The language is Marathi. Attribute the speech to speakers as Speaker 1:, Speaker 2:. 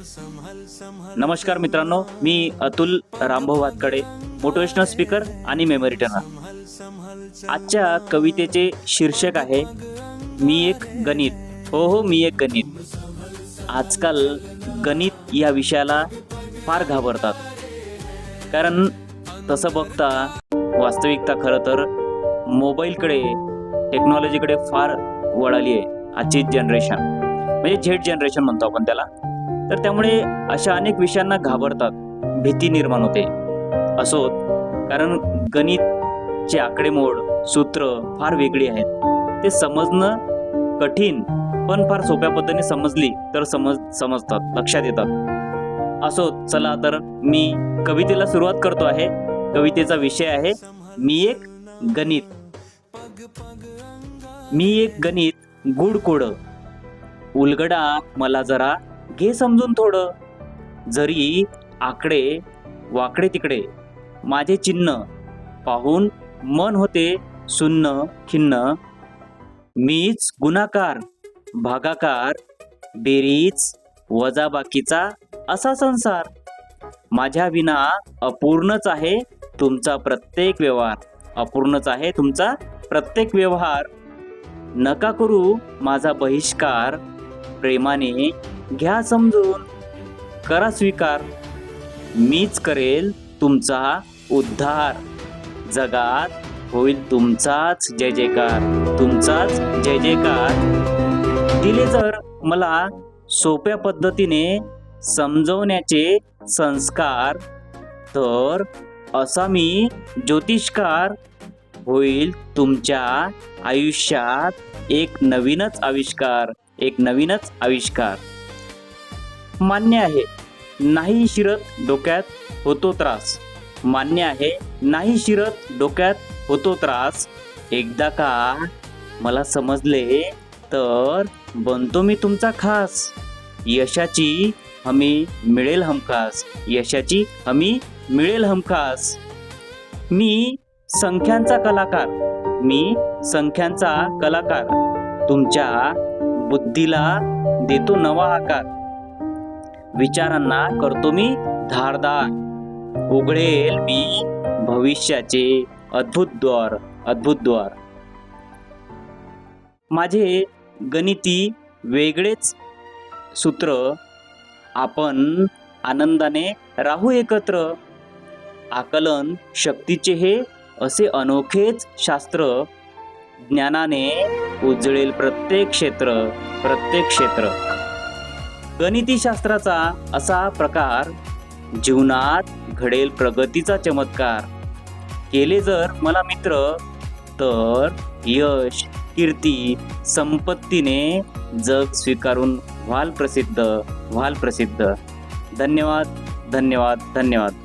Speaker 1: नमस्कार मित्रांनो, मी अतुल रामभाऊ वातकडे, मोटिवेशनल स्पीकर आणि मेमरी टर्नर। आजच्या कवितेचे शीर्षक आहे मी एक गणित। हो, मी एक गणित। आजकाल गणित या विषयाला फार घाबरतात, कारण तसं बघता वास्तविकता खरं तर मोबाईलकडे, टेक्नॉलॉजीकडे फार वळाली आहे आजची जनरेशन, म्हणजे झेड जनरेशन म्हणतो आपण त्याला। तर त्यामुळे अशा अनेक विषयांना घाबरतात, भीती निर्माण होते। असोत, कारण गणितचे आकडेमोड, सूत्र फार वेगळी आहेत, ते समजणं कठीण, पण फार सोप्या पद्धतीने समजली तर समजतात, लक्षात येतात। असोत, चला तर मी कवितेला सुरुवात करतो आहे। कवितेचा विषय आहे मी एक गणित। मी एक गणित गुड कोड, उलगडा मला जरा घे समजून थोडं। जरी आकडे वाकडे तिकडे, माझे चिन्ह पाहून मन होते सुन्न खिन्न। मीच गुणाकार, भागाकार, बेरीज, वजाबाकीचा असा संसार। माझ्या विना अपूर्णच आहे तुमचा प्रत्येक व्यवहार, अपूर्णच आहे तुमचा प्रत्येक व्यवहार। नका करू माझा बहिष्कार, प्रेमाने घ्या समजून, करा स्वीकार। मीच करेल तुमचा उद्धार, जगात होईल तुमचाच जय जयकार, तुमचाच जय जयकार। दिले जर मला सोप्या पद्धतीने समजवण्याचे संस्कार, तर असा मी ज्योतिष्कार होईल तुमच्या आयुष्यात एक नवीनच आविष्कार, एक नवीनच आविष्कार। मान्य आहे नाही शिरत डोक्यात होतो त्रास, मान्य आहे नाही शिरत डोक्यात होतो त्रास। एकदा का मला समजले तर बनतो मी तुमचा खास। यशाची हमी मिळेल हमखास, यशाची हमी मिळेल हमखास। मी संख्यांचा कलाकार, मी संख्यांचा कलाकार, तुमच्या बुद्धीला देतो नवा आकार। विचारांना करतो मी धारदार, उघडेल मी भविष्याचे अद्भुत द्वार, अद्भुत द्वार। माझे गणिती वेगळेच सूत्र, आपण आनंदाने राहू एकत्र। आकलन शक्तीचे हे असे अनोखेच शास्त्र, ज्ञानाने उजळेल प्रत्येक क्षेत्र, प्रत्येक क्षेत्र। गणिती शास्त्राचा असा प्रकार, जीवनात घडेल प्रगतीचा चमत्कार। केले जर मला मित्र, तर यश कीर्ती संपत्तीने जग स्वीकारून व्हाल प्रसिद्ध, व्हाल प्रसिद्ध। धन्यवाद, धन्यवाद, धन्यवाद।